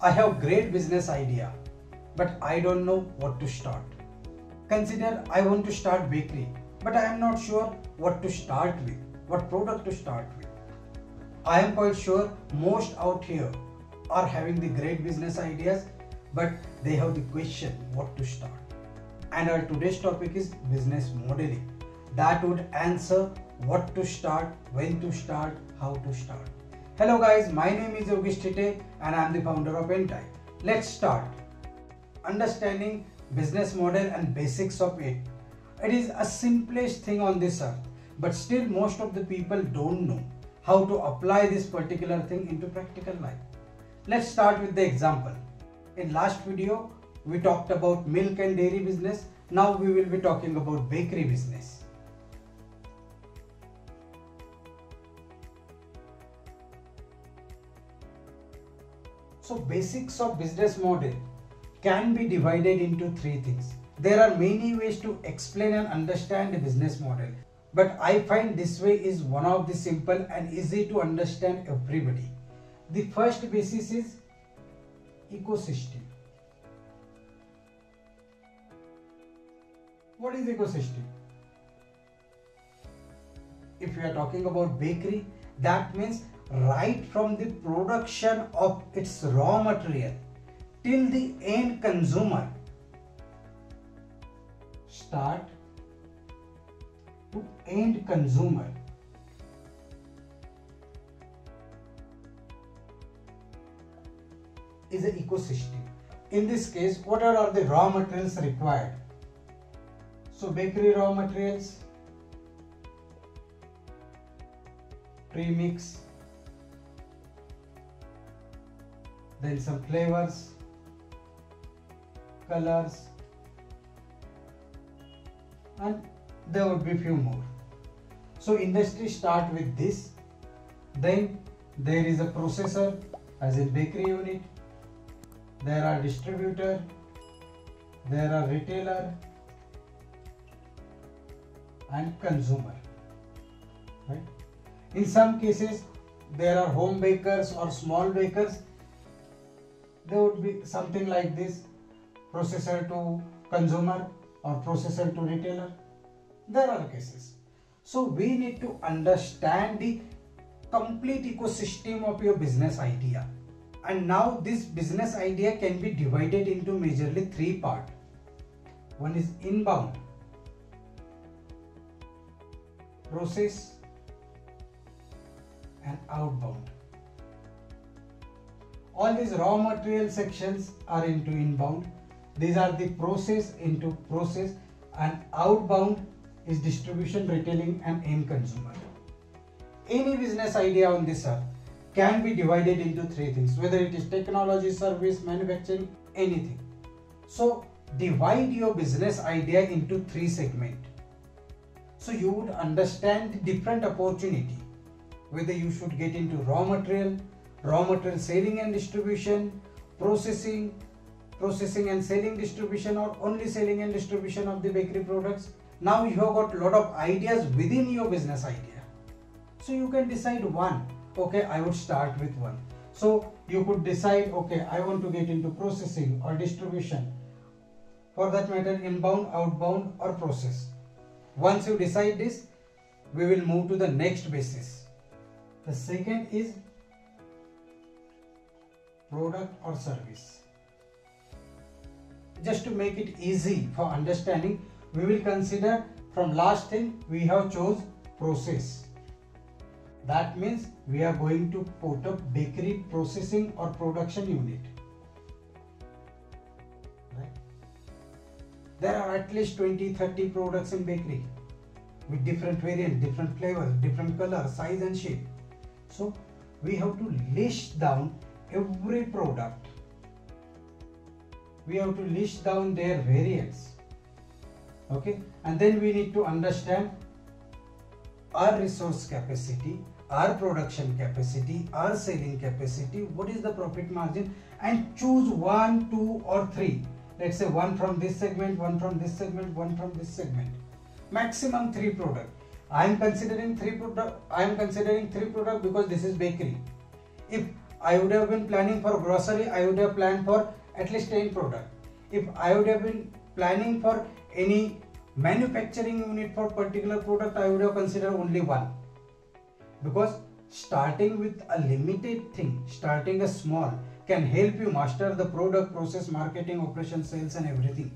I have great business idea, but I don't know what to start. Consider I want to start bakery, but I am not sure what to start with, what product to start with. I am quite sure most out here are having the great business ideas, but they have the question what to start. And our today's topic is business modeling. That would answer what to start, when to start, how to start. Hello guys, my name is Yogesh Tite and I am the founder of Entype. Let's start. Understanding business model and basics of it. It is a simplest thing on this earth, but still most of the people don't know how to apply this particular thing into practical life. Let's start with the example. In last video, we talked about milk and dairy business. Now we will be talking about bakery business. So basics of business model can be divided into three things. There are many ways to explain and understand a business model, but I find this way is one of the simple and easy to understand everybody. The first basis is ecosystem. What is ecosystem? If we are talking about bakery, that means right from the production of its raw material till the end consumer, start to end consumer, is an ecosystem. In this case, what are the raw materials required? So bakery raw materials, premix, then some flavors, colors, and there would be few more. So industry start with this. Then there is a processor as in bakery unit. There are distributor, there are retailer and consumer, right? In some cases there are home bakers or small bakers. There would be something like this, processor to consumer or processor to retailer. There are cases. So we need to understand the complete ecosystem of your business idea. And now this business idea can be divided into majorly three parts. One is inbound, process, and outbound. All these raw material sections are into inbound. These are the process into process, and outbound is distribution, retailing and end consumer. Any business idea on this earth can be divided into three things, whether it is technology, service, manufacturing, anything. So divide your business idea into three segments. So you would understand the different opportunity, whether you should get into raw material selling and distribution, processing and selling distribution, or only selling and distribution of the bakery products. Now you have got a lot of ideas within your business idea. So you can decide one. Okay, I would start with one. So you could decide, okay, I want to get into processing or distribution. For that matter, inbound, outbound or process. Once you decide this, we will move to the next basis. The second is product or service. Just to make it easy for understanding, we will consider from last thing we have chose process. That means we are going to put up bakery processing or production unit. Right? There are at least 20-30 products in bakery with different variants, different flavors, different colors, size and shape. So we have to list down every product. We have to list down their variants. Okay, and then we need to understand our resource capacity, our production capacity, our selling capacity, what is the profit margin, and choose 1, 2 or 3. Let's say one from this segment, one from this segment, one from this segment. Maximum 3 products. I am considering 3 products because this is bakery. If I would have been planning for grocery, I would have planned for at least 10 products. If I would have been planning for any manufacturing unit for particular product, I would have considered only one. Because starting with a limited thing, starting a small, can help you master the product, process, marketing, operation, sales and everything.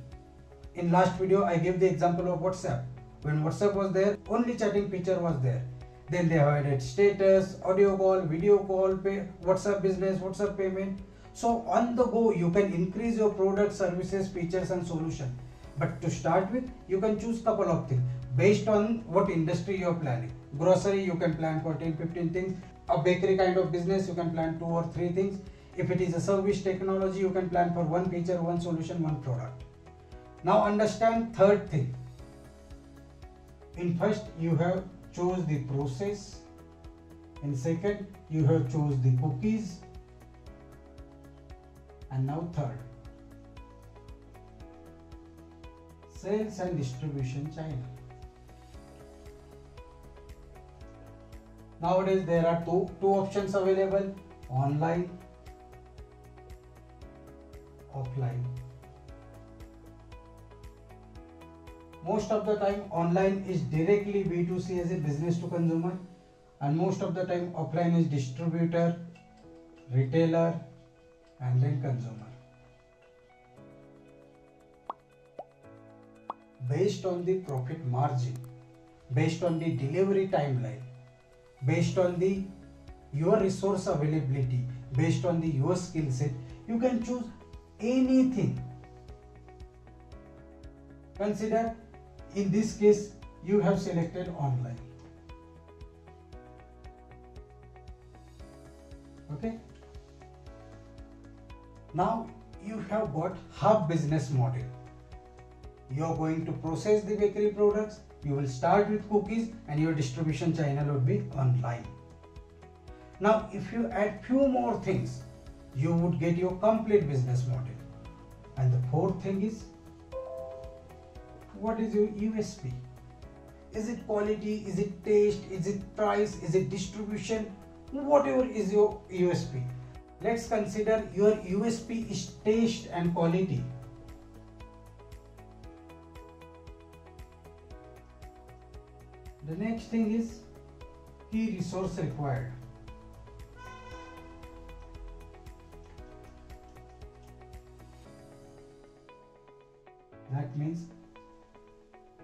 In last video, I gave the example of WhatsApp. When WhatsApp was there, only chatting feature was there. Then they have added status, audio call, video call, WhatsApp business, WhatsApp payment. So on the go, you can increase your product, services, features and solution. But to start with, you can choose couple of things based on what industry you are planning. Grocery, you can plan for 10-15 things. A bakery kind of business, you can plan 2 or 3 things. If it is a service technology, you can plan for one feature, one solution, one product. Now understand third thing. In first, you have choose the process. In second, you have choose the cookies. And now third, sales and distribution channel. Nowadays there are two options available: online, offline. Most of the time online is directly B2C as a business to consumer, and most of the time offline is distributor, retailer and then consumer. Based on the profit margin, based on the delivery timeline, based on the your resource availability, based on the your skill set, you can choose anything. Consider in this case you have selected online. Okay. Now you have got hub business model. You are going to process the bakery products. You will start with cookies and your distribution channel would be online. Now if you add few more things, you would get your complete business model. And the fourth thing is, what is your USP? Is it quality? Is it taste? Is it price? Is it distribution? Whatever is your USP. Let's consider your USP is taste and quality. The next thing is key resource required. That means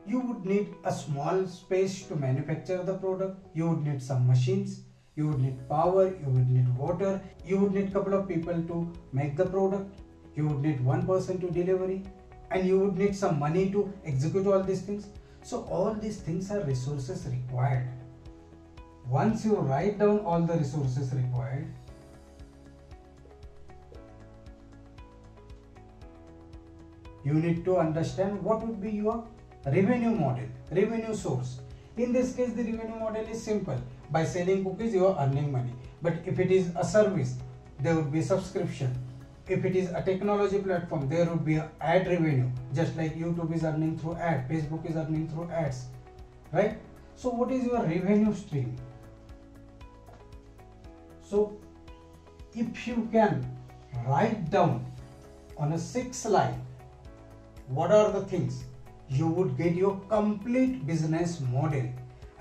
you would need a small space to manufacture the product. You would need some machines. You would need power. You would need water. You would need couple of people to make the product. You would need one person to delivery, and you would need some money to execute all these things. So all these things are resources required. Once you write down all the resources required, you need to understand what would be your revenue model, revenue source. In this case, the revenue model is simple. By selling cookies, you are earning money. But if it is a service, there would be subscription. If it is a technology platform, there would be an ad revenue. Just like YouTube is earning through ad, Facebook is earning through ads, right? So what is your revenue stream? So if you can write down on a 6 line, what are the things, you would get your complete business model.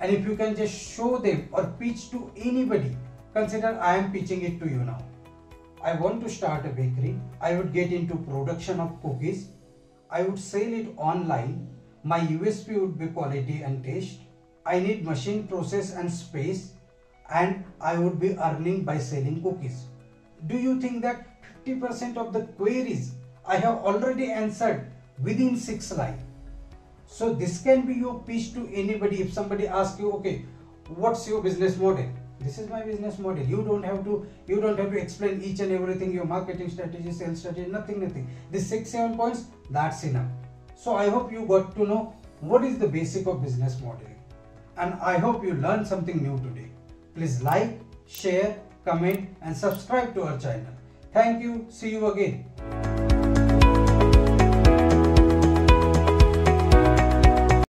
And if you can just show them or pitch to anybody, consider I am pitching it to you now. I want to start a bakery. I would get into production of cookies. I would sell it online. My USP would be quality and taste. I need machine, process and space, and I would be earning by selling cookies. Do you think that 50% of the queries I have already answered within 6 lines? So this can be your pitch to anybody. If somebody asks you, okay, what's your business model? This is my business model. You don't have to explain each and everything, your marketing strategy, sales strategy, nothing. These 6-7 points, that's enough. So I hope you got to know what is the basic of business modeling. And I hope you learned something new today. Please like, share, comment and subscribe to our channel. Thank you. See you again.